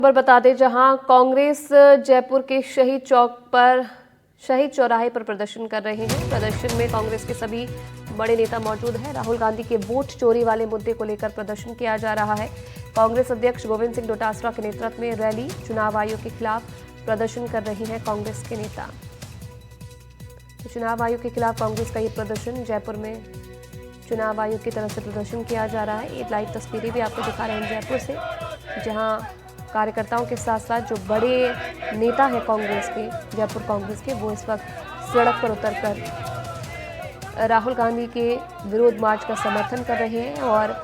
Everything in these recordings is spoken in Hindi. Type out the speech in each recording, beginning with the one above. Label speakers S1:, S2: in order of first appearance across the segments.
S1: खबर बता दें, जहां कांग्रेस जयपुर के शहीद चौराहे पर प्रदर्शन कर रहे हैं। प्रदर्शन में कांग्रेस के सभी बड़े नेता मौजूद हैं। राहुल गांधी के वोट चोरी वाले मुद्दे को लेकर प्रदर्शन किया जा रहा है। कांग्रेस अध्यक्ष गोविंद सिंह डोटासरा के नेतृत्व में रैली, चुनाव आयोग के खिलाफ प्रदर्शन कर रही हैं कांग्रेस के नेता। चुनाव आयोग के खिलाफ कांग्रेस का ये प्रदर्शन जयपुर में चुनाव आयोग की तरफ से प्रदर्शन किया जा रहा है। ये लाइव तस्वीरें भी आपको दिखा रहे हैं जयपुर से, जहां कार्यकर्ताओं के साथ साथ जो बड़े नेता हैं कांग्रेस के, जयपुर कांग्रेस के, वो इस वक्त सड़क पर उतरकर राहुल गांधी के विरोध मार्च का समर्थन कर रहे हैं। और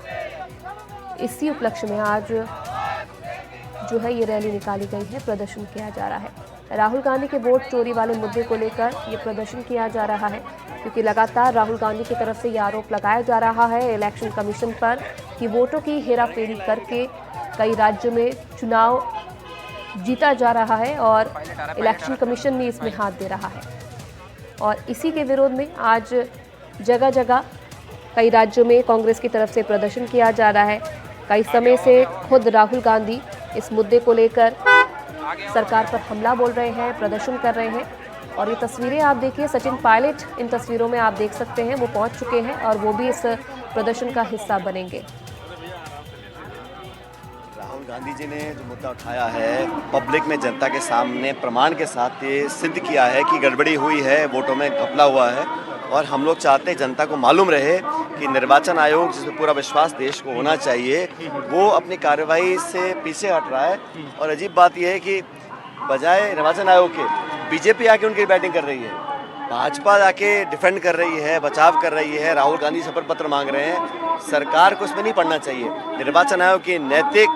S1: इसी उपलक्ष्य में आज जो है ये रैली निकाली गई है, प्रदर्शन किया जा रहा है। राहुल गांधी के वोट चोरी वाले मुद्दे को लेकर ये प्रदर्शन किया जा रहा है, क्योंकि लगातार राहुल गांधी की तरफ से ये आरोप लगाया जा रहा है इलेक्शन कमीशन पर कि वोटों की हेराफेरी करके कई राज्यों में चुनाव जीता जा रहा है और इलेक्शन कमीशन भी इसमें हाथ दे रहा है। और इसी के विरोध में आज जगह जगह कई राज्यों में कांग्रेस की तरफ से प्रदर्शन किया जा रहा है। कई समय से खुद राहुल गांधी इस मुद्दे को लेकर सरकार पर हमला बोल रहे हैं, प्रदर्शन कर रहे हैं। और ये तस्वीरें आप देखिए, सचिन पायलट इन तस्वीरों में आप देख सकते हैं, वो पहुंच चुके हैं और वो भी इस प्रदर्शन का हिस्सा बनेंगे।
S2: राहुल गांधी जी ने जो मुद्दा उठाया है, पब्लिक में जनता के सामने प्रमाण के साथ ये सिद्ध किया है कि गड़बड़ी हुई है, वोटों में घपला हुआ है। और हम लोग चाहते हैं जनता को मालूम रहे कि निर्वाचन आयोग, जिसमें पूरा विश्वास देश को होना चाहिए, वो अपनी कार्रवाई से पीछे हट रहा है। और अजीब बात यह है कि बजाय निर्वाचन आयोग के बीजेपी आके उनकी बैटिंग कर रही है, भाजपा आके डिफेंड कर रही है, बचाव कर रही है, राहुल गांधी शपथ पत्र मांग रहे हैं। सरकार को इसमें नहीं पड़ना चाहिए। निर्वाचन आयोग की नैतिक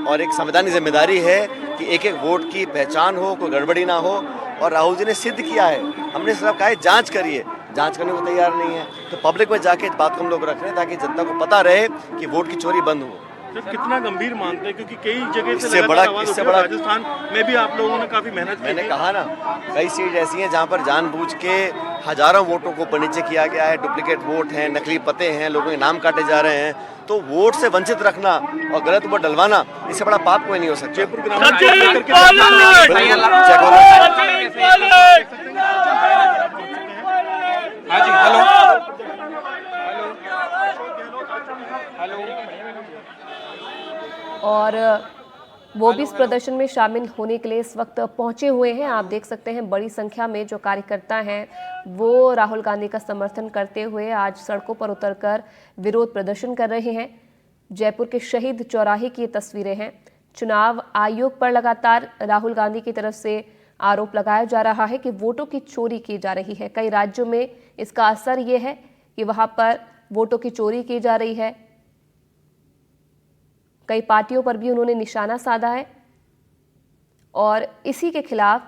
S2: और एक संवैधानिक जिम्मेदारी है कि एक एक वोट की पहचान हो, कोई गड़बड़ी ना हो। और राहुल जी ने सिद्ध किया है, हमने सिर्फ कहा है जांच करिए, जांच करने को तैयार नहीं है। तो पब्लिक में जाके इस बात को हम लोग रख रहे हैं ताकि जनता को पता रहे कि वोट की चोरी बंद हो।
S3: तो कितना गंभीर मानते हैं, क्योंकि कई जगह से
S2: इससे बड़ा
S3: राजस्थान में भी आप लोगों ने काफी मेहनत की।
S2: मैंने कहा ना, कई सीट ऐसी हैं जहां पर जानबूझ के हजारों वोटों को ऊपर नीचे किया गया है, डुप्लीकेट वोट हैं, नकली पते हैं, लोगों के नाम काटे जा रहे हैं। तो वोट से वंचित रखना और गलत वोट डलवाना, इससे बड़ा पाप कोई नहीं हो सकता।
S3: जयपुर
S1: और वो भी इस प्रदर्शन में शामिल होने के लिए इस वक्त पहुंचे हुए हैं। आप देख सकते हैं बड़ी संख्या में जो कार्यकर्ता हैं वो राहुल गांधी का समर्थन करते हुए आज सड़कों पर उतरकर विरोध प्रदर्शन कर रहे हैं। जयपुर के शहीद चौराहे की ये तस्वीरें हैं। चुनाव आयोग पर लगातार राहुल गांधी की तरफ से आरोप लगाया जा रहा है कि वोटों की चोरी की जा रही है। कई राज्यों में इसका असर ये है कि वहां पर वोटों की चोरी की जा रही है। कई पार्टियों पर भी उन्होंने निशाना साधा है और इसी के खिलाफ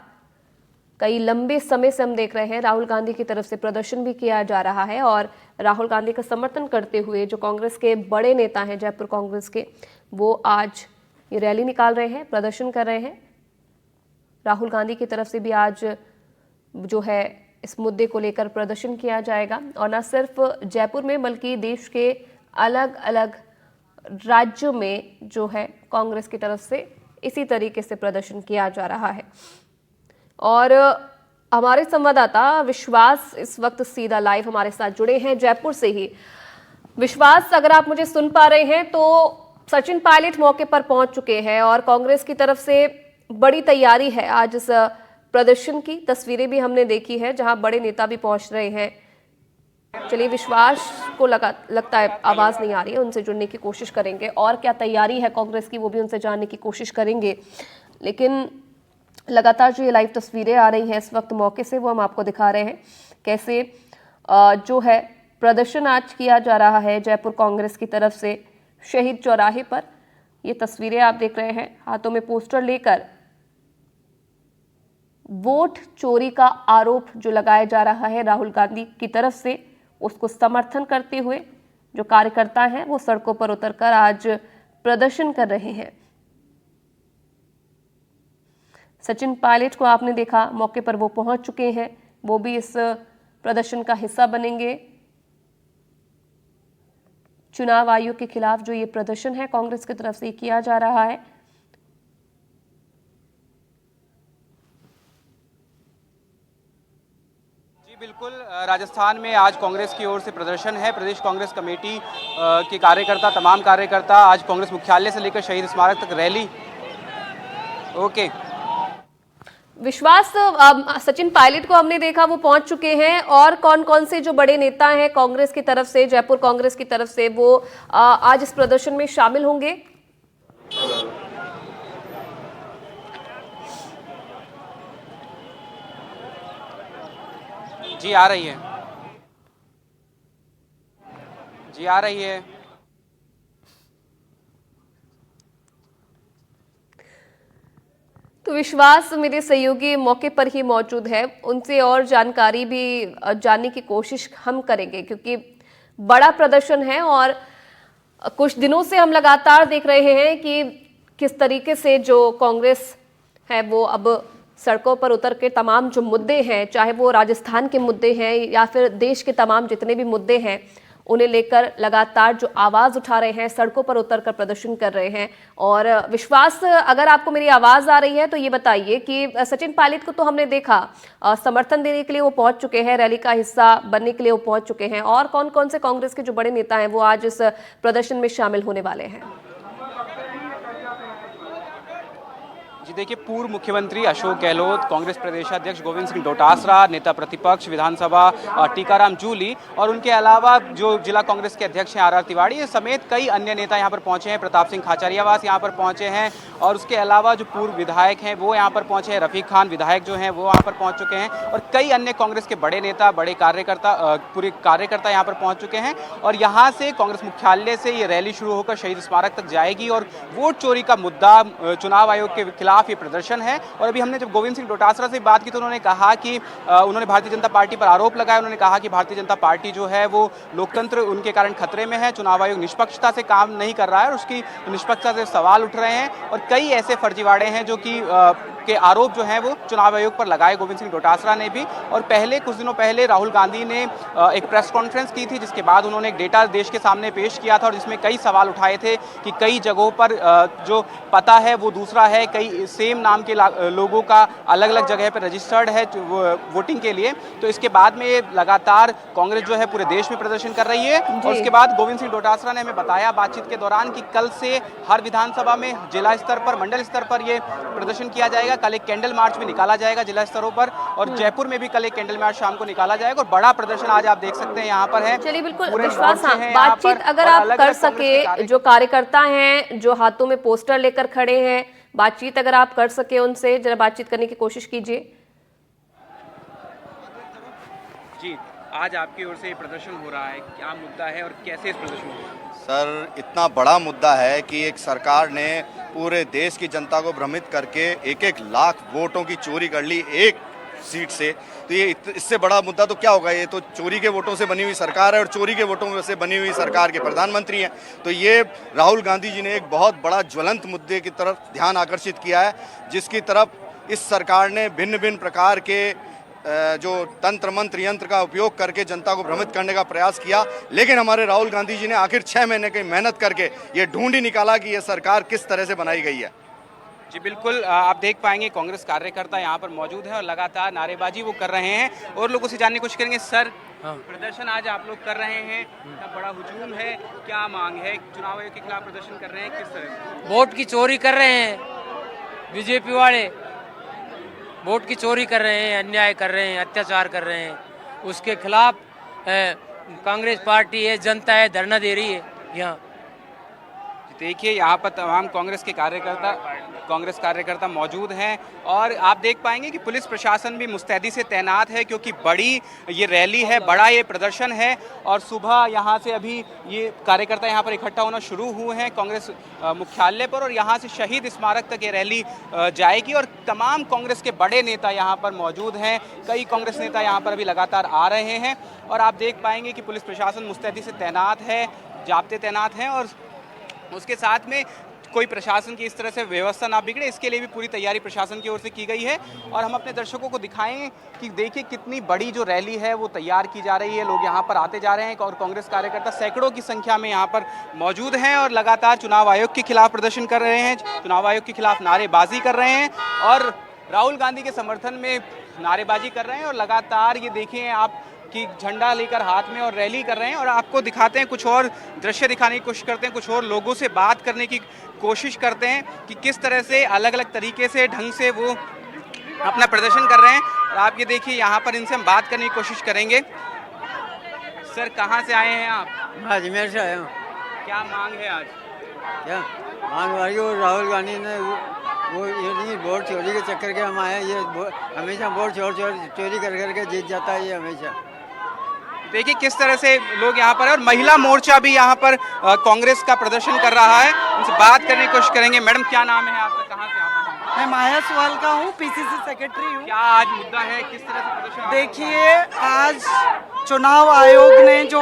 S1: कई लंबे समय से हम देख रहे हैं राहुल गांधी की तरफ से प्रदर्शन भी किया जा रहा है। और राहुल गांधी का समर्थन करते हुए जो कांग्रेस के बड़े नेता हैं जयपुर कांग्रेस के, वो आज ये रैली निकाल रहे हैं, प्रदर्शन कर रहे हैं। राहुल गांधी की तरफ से भी आज जो है इस मुद्दे को लेकर प्रदर्शन किया जाएगा। और न सिर्फ जयपुर में बल्कि देश के अलग अलग राज्यों में जो है कांग्रेस की तरफ से इसी तरीके से प्रदर्शन किया जा रहा है। और हमारे संवाददाता विश्वास इस वक्त सीधा लाइव हमारे साथ जुड़े हैं जयपुर से ही। विश्वास, अगर आप मुझे सुन पा रहे हैं तो सचिन पायलट मौके पर पहुंच चुके हैं और कांग्रेस की तरफ से बड़ी तैयारी है आज इस प्रदर्शन की। तस्वीरें भी हमने देखी है जहां बड़े नेता भी पहुंच रहे हैं। चलिए, विश्वास को लगता है आवाज नहीं आ रही है, उनसे जुड़ने की कोशिश करेंगे और क्या तैयारी है कांग्रेस की वो भी उनसे जानने की कोशिश करेंगे। लेकिन लगातार जो ये लाइव तस्वीरें आ रही हैं इस वक्त मौके से, वो हम आपको दिखा रहे हैं कैसे जो है प्रदर्शन आज किया जा रहा है जयपुर कांग्रेस की तरफ से शहीद चौराहे पर। ये तस्वीरें आप देख रहे हैं, हाथों में पोस्टर लेकर वोट चोरी का आरोप जो लगाया जा रहा है राहुल गांधी की तरफ से, उसको समर्थन करते हुए जो कार्यकर्ता हैं वो सड़कों पर उतरकर आज प्रदर्शन कर रहे हैं। सचिन पायलट को आपने देखा, मौके पर वो पहुंच चुके हैं, वो भी इस प्रदर्शन का हिस्सा बनेंगे। चुनाव आयोग के खिलाफ जो ये प्रदर्शन है कांग्रेस की तरफ से किया जा रहा है,
S4: बिल्कुल, राजस्थान में आज कांग्रेस की ओर से प्रदर्शन है। प्रदेश कांग्रेस कमेटी के कार्यकर्ता, तमाम कार्यकर्ता आज कांग्रेस मुख्यालय से लेकर शहीद स्मारक तक रैली। ओके
S1: विश्वास, सचिन पायलट को हमने देखा वो पहुंच चुके हैं, और कौन कौन से जो बड़े नेता हैं कांग्रेस की तरफ से, जयपुर कांग्रेस की तरफ से, वो आज इस प्रदर्शन में शामिल होंगे?
S4: जी आ रही है, जी आ रही है।
S1: तो विश्वास मेरे सहयोगी मौके पर ही मौजूद है, उनसे और जानकारी भी जानने की कोशिश हम करेंगे, क्योंकि बड़ा प्रदर्शन है और कुछ दिनों से हम लगातार देख रहे हैं कि किस तरीके से जो कांग्रेस है वो अब सड़कों पर उतर के तमाम जो मुद्दे हैं, चाहे वो राजस्थान के मुद्दे हैं या फिर देश के तमाम जितने भी मुद्दे हैं, उन्हें लेकर लगातार जो आवाज़ उठा रहे हैं, सड़कों पर उतरकर प्रदर्शन कर रहे हैं। और विश्वास, अगर आपको मेरी आवाज़ आ रही है तो ये बताइए कि सचिन पायलट को तो हमने देखा समर्थन देने के लिए वो पहुंच चुके हैं, रैली का हिस्सा बनने के लिए वो पहुंच चुके हैं, और कौन कौन से कांग्रेस के जो बड़े नेता हैं वो आज इस प्रदर्शन में शामिल होने वाले हैं?
S4: जी देखिए, पूर्व मुख्यमंत्री अशोक गहलोत, कांग्रेस प्रदेशाध्यक्ष गोविंद सिंह डोटासरा, नेता प्रतिपक्ष विधानसभा टीकाराम जूली, और उनके अलावा जो जिला कांग्रेस के अध्यक्ष हैं आर तिवारी समेत कई अन्य नेता यहाँ पर पहुंचे हैं। प्रताप सिंह खाचरियावास यहाँ पर पहुंचे हैं, और उसके अलावा जो पूर्व विधायक हैं वो यहाँ पर पहुंचे हैं। रफीक खान विधायक जो हैं वो यहाँ पर पहुँच चुके हैं, और कई अन्य कांग्रेस के बड़े नेता, बड़े कार्यकर्ता, पूरे कार्यकर्ता यहाँ पर पहुँच चुके हैं। और यहाँ से कांग्रेस मुख्यालय से ये रैली शुरू होकर शहीद स्मारक तक जाएगी, और वोट चोरी का मुद्दा, चुनाव आयोग के खिलाफ ये प्रदर्शन है। और अभी हमने जब गोविंद सिंह डोटासरा से बात की तो उन्होंने कहा कि उन्होंने भारतीय जनता पार्टी पर आरोप लगाया। उन्होंने कहा कि भारतीय जनता पार्टी जो है वो लोकतंत्र उनके कारण खतरे में है, चुनाव आयोग निष्पक्षता से काम नहीं कर रहा है, और उसकी निष्पक्षता से सवाल उठ रहे हैं, और कई ऐसे फर्जीवाड़े हैं जो कि के आरोप जो हैं वो चुनाव आयोग पर लगाए गोविंद सिंह डोटासरा ने भी। और पहले कुछ दिनों पहले राहुल गांधी ने एक प्रेस कॉन्फ्रेंस की थी, जिसके बाद उन्होंने एक डेटा देश के सामने पेश किया था, और जिसमें कई सवाल उठाए थे कि कई जगहों पर जो पता है वो दूसरा है, कई सेम नाम के लोगों का अलग अलग जगह पर रजिस्टर्ड है वोटिंग के लिए। तो इसके बाद में लगातार कांग्रेस जो है पूरे देश में प्रदर्शन कर रही है। और उसके बाद गोविंद सिंह डोटासरा ने हमें बताया बातचीत के दौरान कि कल से हर विधानसभा में जिला स्तर पर, मंडल स्तर पर ये प्रदर्शन किया जाएगा। कल एक कैंडल मार्च भी निकाला जाएगा जिला स्तरों पर, और जयपुर में भी कल एक कैंडल मार्च शाम को निकाला जाएगा, और बड़ा प्रदर्शन आज आप देख सकते हैं यहाँ पर है।
S1: चलिए बिल्कुल विश्वास, बातचीत अगर आप कर सके, जो कार्यकर्ता हैं जो हाथों में पोस्टर लेकर खड़े हैं, बातचीत अगर आप कर सके उनसे, जरा बातचीत करने की कोशिश कीजिए।
S4: जी, आज आपकी ओर से प्रदर्शन हो रहा है, क्या मुद्दा है और कैसे इस प्रदर्शन हो रहा है?
S5: सर, इतना बड़ा मुद्दा है कि एक सरकार ने पूरे देश की जनता को भ्रमित करके 1-1 लाख वोटों की चोरी कर ली एक सीट से। तो ये इससे बड़ा मुद्दा तो क्या होगा? ये तो चोरी के वोटों से बनी हुई सरकार है, और चोरी के वोटों से बनी हुई सरकार के प्रधानमंत्री हैं। तो ये राहुल गांधी जी ने एक बहुत बड़ा ज्वलंत मुद्दे की तरफ ध्यान आकर्षित किया है, जिसकी तरफ इस सरकार ने भिन्न भिन्न प्रकार के जो तंत्र मंत्र यंत्र का उपयोग करके जनता को भ्रमित करने का प्रयास किया। लेकिन हमारे राहुल गांधी जी ने आखिर 6 महीने की मेहनत करके ये ढूंढ ही निकाला कि ये सरकार किस तरह से बनाई गई है।
S4: जी बिल्कुल, आप देख पाएंगे कांग्रेस कार्यकर्ता यहाँ पर मौजूद हैं और लगातार नारेबाजी वो कर रहे हैं, और लोगों से जानने की कोशिश करेंगे। सर, प्रदर्शन आज आप लोग कर रहे हैं, बड़ा हुजूम है, क्या मांग है? चुनाव आयोग के खिलाफ प्रदर्शन कर रहे हैं, किस तरह?
S6: वोट की चोरी कर रहे हैं बीजेपी वाले, वोट की चोरी कर रहे हैं, अन्याय कर रहे हैं, अत्याचार कर रहे हैं, उसके खिलाफ कांग्रेस पार्टी है, जनता है, धरना दे रही है यहाँ।
S4: देखिए, यहाँ पर तमाम कांग्रेस कार्यकर्ता मौजूद हैं, और आप देख पाएंगे कि पुलिस प्रशासन भी मुस्तैदी से तैनात है, क्योंकि बड़ी ये रैली है, बड़ा ये प्रदर्शन है। और सुबह यहाँ से अभी ये कार्यकर्ता यहाँ पर इकट्ठा होना शुरू हुए हैं कांग्रेस मुख्यालय पर, और यहाँ से शहीद स्मारक तक ये रैली जाएगी, और तमाम कांग्रेस के बड़े नेता यहाँ पर मौजूद हैं। कई कांग्रेस नेता यहाँ पर अभी लगातार आ रहे हैं, और आप देख पाएंगे कि पुलिस प्रशासन मुस्तैदी से तैनात है, जाब्ते तैनात हैं, और उसके साथ में कोई प्रशासन की इस तरह से व्यवस्था ना बिगड़े, इसके लिए भी पूरी तैयारी प्रशासन की ओर से की गई है। और हम अपने दर्शकों को दिखाएं कि देखिए कितनी बड़ी जो रैली है वो तैयार की जा रही है, लोग यहाँ पर आते जा रहे हैं, और कांग्रेस कार्यकर्ता सैकड़ों की संख्या में यहाँ पर मौजूद हैं, और लगातार चुनाव आयोग के खिलाफ प्रदर्शन कर रहे हैं, चुनाव आयोग के खिलाफ नारेबाजी कर रहे हैं, और राहुल गांधी के समर्थन में नारेबाजी कर रहे हैं और लगातार ये देखिए आप कि झंडा लेकर हाथ में और रैली कर रहे हैं। और आपको दिखाते हैं कुछ और दृश्य दिखाने की कोशिश करते हैं, कुछ और लोगों से बात करने की कोशिश करते हैं कि किस तरह से अलग अलग तरीके से ढंग से वो अपना प्रदर्शन कर रहे हैं। और आप ये देखिए यहाँ पर इनसे हम बात करने की कोशिश करेंगे। सर कहाँ से आए हैं आप?
S7: अजमेर से आया हूँ।
S4: क्या मांग है आज?
S7: क्या मांग वाली वो राहुल गांधी ने वो ये नहीं वोट चोरी के चक्कर के हम आए, ये हमेशा वोट चोरी कर करके जीत जाता है ये हमेशा।
S4: देखिए किस तरह से लोग यहाँ पर है। और महिला मोर्चा भी यहाँ पर कांग्रेस का प्रदर्शन कर रहा है, उनसे बात करने की कोशिश करेंगे। मैडम क्या नाम है आपका, कहाँ से आप आए?
S8: मैं माया सुवाल का हूँ, पीसीसी सेक्रेटरी हूँ।
S4: क्या आज मुद्दा है, किस तरह से प्रदर्शन?
S8: देखिए आज चुनाव आयोग ने जो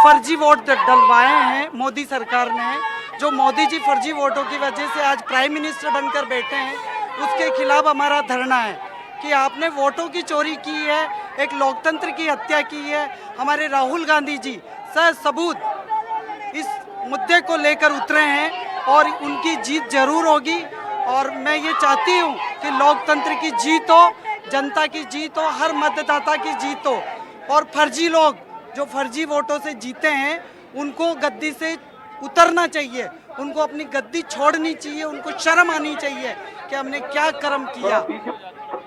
S8: फर्जी वोट डलवाए हैं मोदी सरकार ने, जो मोदी जी फर्जी वोटों की वजह से आज प्राइम मिनिस्टर बनकर बैठे हैं, उसके खिलाफ हमारा धरना है कि आपने वोटों की चोरी की है, एक लोकतंत्र की हत्या की है। हमारे राहुल गांधी जी सबूत इस मुद्दे को लेकर उतरे हैं और उनकी जीत जरूर होगी। और मैं ये चाहती हूँ कि लोकतंत्र की जीत हो, जनता की जीत हो, हर मतदाता की जीत हो। और फर्जी लोग जो फर्जी वोटों से जीते हैं उनको गद्दी से उतरना चाहिए, उनको अपनी गद्दी छोड़नी चाहिए, उनको शर्म आनी चाहिए कि हमने क्या कर्म किया।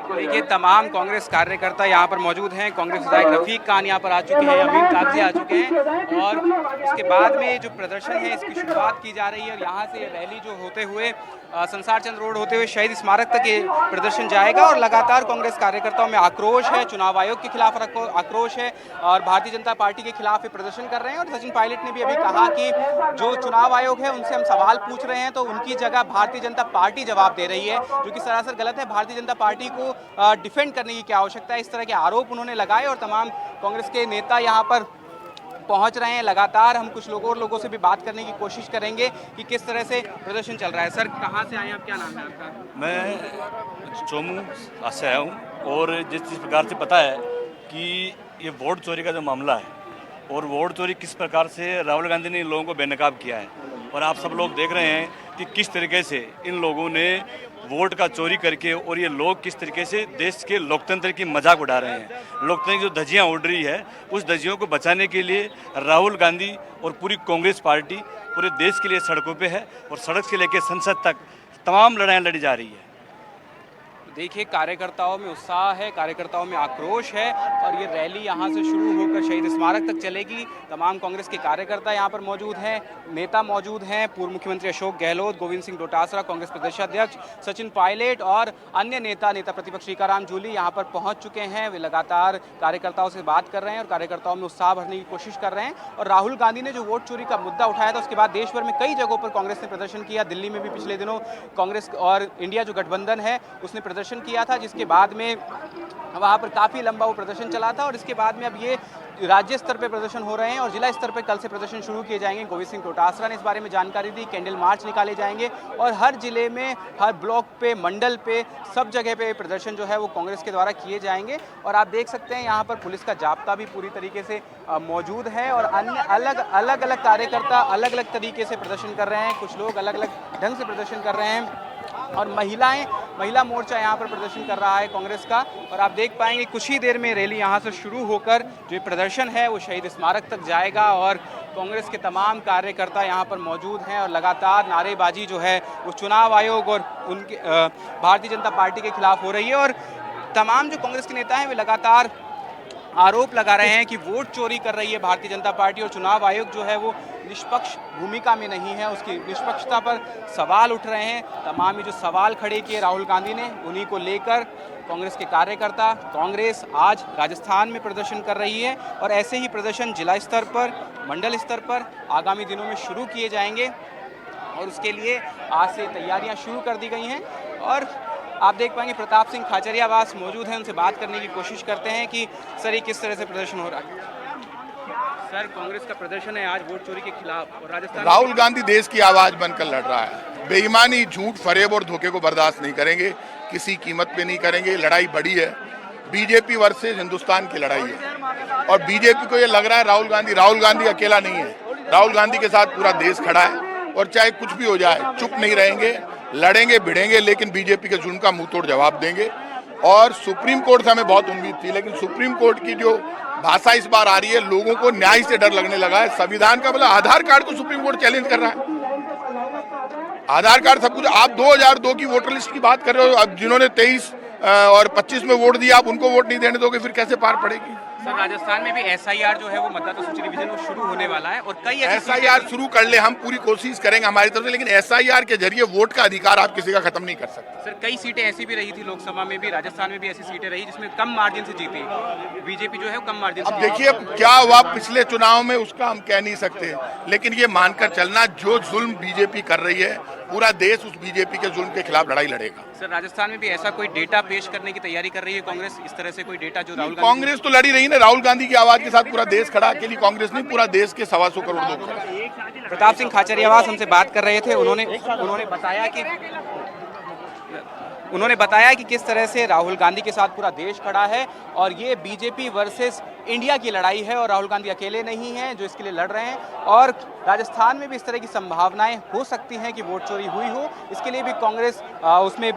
S4: देखिए तमाम कांग्रेस कार्यकर्ता यहाँ पर मौजूद हैं। कांग्रेस विधायक रफीक खान यहाँ पर आ चुके हैं, अमीन कागजी आ चुके हैं। और उसके बाद में जो प्रदर्शन है इसकी शुरुआत की जा रही है। और यहाँ से रैली जो होते हुए संसार चंद्र रोड होते हुए शहीद स्मारक तक ये प्रदर्शन जाएगा। और लगातार कांग्रेस कार्यकर्ताओं में आक्रोश है, चुनाव आयोग के खिलाफ आक्रोश है और भारतीय जनता पार्टी के खिलाफ ये प्रदर्शन कर रहे हैं। और सचिन पायलट ने भी अभी कहा कि जो चुनाव आयोग है उनसे हम सवाल पूछ रहे हैं तो उनकी जगह भारतीय जनता पार्टी जवाब दे रही है, जो कि सरासर गलत है। भारतीय जनता पार्टी को डिफेंड करने की क्या आवश्यकता है, इस तरह के आरोप उन्होंने लगाए। और तमाम कांग्रेस के नेता यहाँ पर पहुंच रहे हैं। लगातार हम कुछ लोगों से भी बात करने की कोशिश करेंगे कि किस तरह से प्रदर्शन चल रहा है। सर कहाँ से आए हैं आप, क्या नाम है आपका?
S9: मैं चोमू से आया हूँ। और जिस प्रकार से पता है कि ये वोट चोरी का जो मामला है और वोट चोरी किस प्रकार से राहुल गांधी ने इन लोगों को बेनकाब किया है, और आप सब लोग देख रहे हैं कि किस तरीके से इन लोगों ने वोट का चोरी करके, और ये लोग किस तरीके से देश के लोकतंत्र की मजाक उड़ा रहे हैं। लोकतंत्र की जो धज्जियाँ उड़ रही है उस धज्जियों को बचाने के लिए राहुल गांधी और पूरी कांग्रेस पार्टी पूरे देश के लिए सड़कों पे है और सड़क से लेकर संसद तक तमाम लड़ाइयाँ लड़ी जा रही है।
S4: देखिए कार्यकर्ताओं में उत्साह है, कार्यकर्ताओं में आक्रोश है। और ये रैली यहाँ से शुरू होकर शहीद स्मारक तक चलेगी। तमाम कांग्रेस के कार्यकर्ता यहाँ पर मौजूद हैं, नेता मौजूद हैं। पूर्व मुख्यमंत्री अशोक गहलोत, गोविंद सिंह डोटासरा, कांग्रेस प्रदेशाध्यक्ष सचिन पायलट और अन्य नेता प्रतिपक्ष टीकाराम जूली यहाँ पर पहुँच चुके हैं। वे लगातार कार्यकर्ताओं से बात कर रहे हैं और कार्यकर्ताओं में उत्साह भरने की कोशिश कर रहे हैं। और राहुल गांधी ने जो वोट चोरी का मुद्दा उठाया था उसके बाद देश भर में कई जगहों पर कांग्रेस ने प्रदर्शन किया। दिल्ली में भी पिछले दिनों कांग्रेस और इंडिया जो गठबंधन है उसने प्रदर्शन किया था, जिसके बाद में वहां पर काफी लंबा वो प्रदर्शन चला था। और इसके बाद में अब ये राज्य स्तर पे प्रदर्शन हो रहे हैं और जिला स्तर पे कल से प्रदर्शन शुरू किए जाएंगे। गोविंद सिंह डोटासरा ने इस बारे में जानकारी दी। कैंडल मार्च निकाले जाएंगे और हर जिले में, हर ब्लॉक पे, मंडल पे, सब जगह पे प्रदर्शन जो है वो कांग्रेस के द्वारा किए जाएंगे। और आप देख सकते हैं यहाँ पर पुलिस का जाब्ता भी पूरी तरीके से मौजूद है और अन्य अलग अलग कार्यकर्ता अलग अलग तरीके से प्रदर्शन कर रहे हैं। कुछ लोग अलग अलग ढंग से प्रदर्शन कर रहे हैं और महिला मोर्चा यहाँ पर प्रदर्शन कर रहा है कांग्रेस का। और आप देख पाएंगे कुछ ही देर में रैली यहाँ से शुरू होकर जो प्रदर्शन है वो शहीद स्मारक तक जाएगा। और कांग्रेस के तमाम कार्यकर्ता यहाँ पर मौजूद हैं और लगातार नारेबाजी जो है वो चुनाव आयोग और उनके भारतीय जनता पार्टी के खिलाफ हो रही है। और तमाम जो कांग्रेस के नेता हैं वे लगातार आरोप लगा रहे हैं कि वोट चोरी कर रही है भारतीय जनता पार्टी और चुनाव आयोग जो है वो निष्पक्ष भूमिका में नहीं है, उसकी निष्पक्षता पर सवाल उठ रहे हैं। तमाम जो सवाल खड़े किए राहुल गांधी ने, उन्हीं को लेकर कांग्रेस के कार्यकर्ता, कांग्रेस आज राजस्थान में प्रदर्शन कर रही है। और ऐसे ही प्रदर्शन जिला स्तर पर, मंडल स्तर पर आगामी दिनों में शुरू किए जाएंगे और उसके लिए आज से तैयारियां शुरू कर दी गई हैं। और आप देख पाएंगे प्रताप सिंह खाचरियावास मौजूद हैं, उनसे बात करने की कोशिश करते हैं कि सर ये किस तरह से प्रदर्शन हो रहा है। सर कांग्रेस का प्रदर्शन है आज वोट चोरी के खिलाफ और राजस्थान
S10: राहुल गांधी देश की आवाज बनकर लड़ रहा है। बेईमानी, झूठ, फरेब और धोखे को बर्दाश्त नहीं करेंगे, किसी कीमत पे नहीं करेंगे। लड़ाई बड़ी है, बीजेपी वर्सेस हिंदुस्तान की लड़ाई है और बीजेपी को ये लग रहा है राहुल गांधी अकेला नहीं है, राहुल गांधी के साथ पूरा देश खड़ा है। और चाहे कुछ भी हो जाए चुप नहीं रहेंगे, लड़ेंगे भिड़ेंगे, लेकिन बीजेपी के जुल्म का मुंह तोड़ जवाब देंगे। और सुप्रीम कोर्ट से हमें बहुत उम्मीद थी, लेकिन सुप्रीम कोर्ट की जो भाषा इस बार आ रही है, लोगों को न्याय से डर लगने लगा है। संविधान का मतलब आधार कार्ड को सुप्रीम कोर्ट चैलेंज कर रहा है। आधार कार्ड सब कुछ। आप 2002 की वोटर लिस्ट की बात कर रहे हो, अब जिन्होंने 23 और 25 में वोट दिया, आप उनको वोट नहीं देने दोगे, फिर कैसे पार पड़ेगी?
S4: सर, राजस्थान में भी SIR जो है वो मतदाता सूची रिवीजन वो शुरू होने वाला है और कई
S10: SIR शुरू कर ले, हम पूरी कोशिश करेंगे हमारी तरफ से, लेकिन SIR के जरिए वोट का अधिकार आप किसी का खत्म नहीं कर सकते।
S4: सर, कई सीटें ऐसी भी रही थी लोकसभा में भी, राजस्थान में भी ऐसी सीटें रही जिसमें कम मार्जिन से जीती बीजेपी जो है कम मार्जिन से।
S10: अब देखिए क्या हुआ पिछले चुनाव में, उसका हम कह नहीं सकते, लेकिन ये मानकर चलना जो जुल्म बीजेपी कर रही है, पूरा देश उस बीजेपी के जुल्म के खिलाफ लड़ाई लड़ेगा।
S4: सर, राजस्थान में भी ऐसा कोई डेटा पेश करने की तैयारी कर रही है कांग्रेस, इस तरह से कोई डेटा जो राहुल गांधी?
S10: कांग्रेस तो लड़ी रही ना, राहुल गांधी की आवाज के साथ पूरा देश खड़ा, अकेली कांग्रेस नहीं, पूरा देश के 125 करोड़ लोग खड़े।
S4: प्रताप सिंह खाचरियावास हमसे बात कर रहे थे, उन्होंने बताया कि किस तरह से राहुल गांधी के साथ पूरा देश खड़ा है और ये बीजेपी वर्सेस इंडिया की लड़ाई है और राहुल गांधी अकेले नहीं हैं जो इसके लिए लड़ रहे हैं और राजस्थान में भी इस तरह की संभावनाएं हो सकती हैं कि वोट चोरी हुई हो। इसके लिए भी कांग्रेस उसमें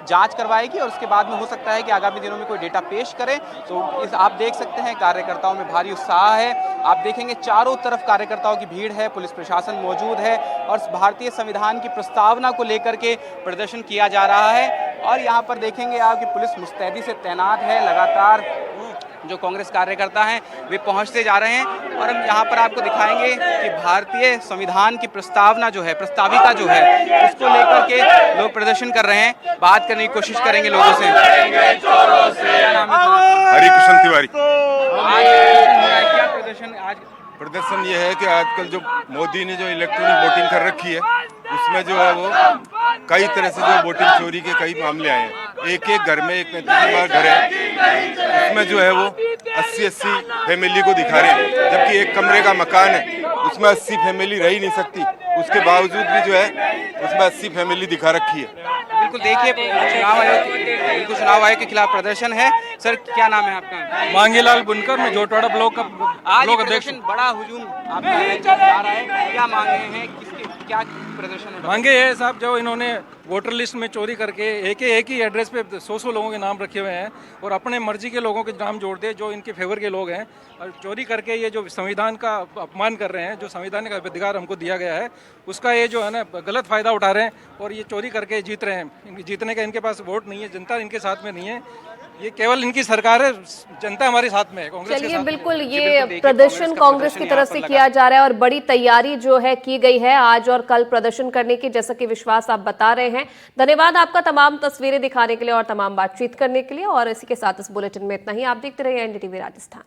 S4: जांच करवाएगी और उसके बाद में हो सकता है कि आगामी दिनों में कोई डेटा पेश करें। तो आप देख सकते हैं कार्यकर्ताओं में भारी उत्साह है। आप देखेंगे चारों तरफ कार्यकर्ताओं की भीड़ है, पुलिस प्रशासन मौजूद है और भारतीय संविधान की प्रस्तावना को लेकर के प्रदर्शन किया जा रहा है और यहाँ पर देखेंगे आप कि पुलिस मुस्तैदी से तैनात है। लगातार जो कांग्रेस कार्यकर्ता हैं वे पहुंचते जा रहे हैं और हम यहाँ पर आपको दिखाएंगे कि भारतीय संविधान की प्रस्तावना जो है, प्रस्ताविका जो है, उसको लेकर के लोग प्रदर्शन कर रहे हैं। बात करने की कोशिश करेंगे लोगों से।
S11: हरिकृष्ण तिवारी।
S4: क्या प्रदर्शन आज?
S11: प्रदर्शन ये है कि आजकल जो मोदी ने जो इलेक्ट्रॉनिक वोटिंग कर रखी है, उसमें जो है वो कई तरह से जो वोटिंग चोरी के कई मामले आए हैं। एक एक घर में एक 35 घर है, उसमें जो है वो 80 फैमिली को दिखा रहे हैं, जबकि एक कमरे का मकान है उसमें 80 फैमिली रह ही नहीं सकती, उसके बावजूद भी जो है उसमें 80 फैमिली दिखा रखी है।
S4: बिल्कुल, देखिए चुनाव आयोग के खिलाफ प्रदर्शन है। सर, क्या नाम है आपका?
S12: मांगीलाल बुनकर, मैं जोटवाड़ा ब्लॉक का ब्लॉक अध्यक्ष।
S4: बड़ा हुजूम आपका जा रहा है, क्या मांगे हैं, किसके क्या प्रदर्शन है?
S12: मांगे है साहब, जो इन्होंने वोटर लिस्ट में चोरी करके एक ही एड्रेस पे 100 लोगों के नाम रखे हुए हैं और अपने मर्जी के लोगों के नाम जोड़ दे जो इनके फेवर के लोग हैं, और चोरी करके ये जो संविधान का अपमान कर रहे हैं, जो संविधानिक अधिकार हमको दिया गया है उसका ये जो है ना गलत फायदा उठा रहे हैं और ये चोरी करके जीत रहे हैं। जीतने का इनके पास वोट नहीं है, जनता इनके साथ में नहीं है, ये केवल इनकी सरकार है, जनता हमारे साथ में है, कांग्रेस के
S1: चलिए
S12: साथ।
S1: बिल्कुल, ये प्रदर्शन कांग्रेस की तरफ से किया जा रहा है और बड़ी तैयारी जो है की गई है आज और कल प्रदर्शन करने की, जैसा कि विश्वास आप बता रहे हैं। धन्यवाद आपका तमाम तस्वीरें दिखाने के लिए और तमाम बातचीत करने के लिए। और इसी के साथ इस बुलेटिन में इतना ही। आप देखते रहिए NDTV राजस्थान।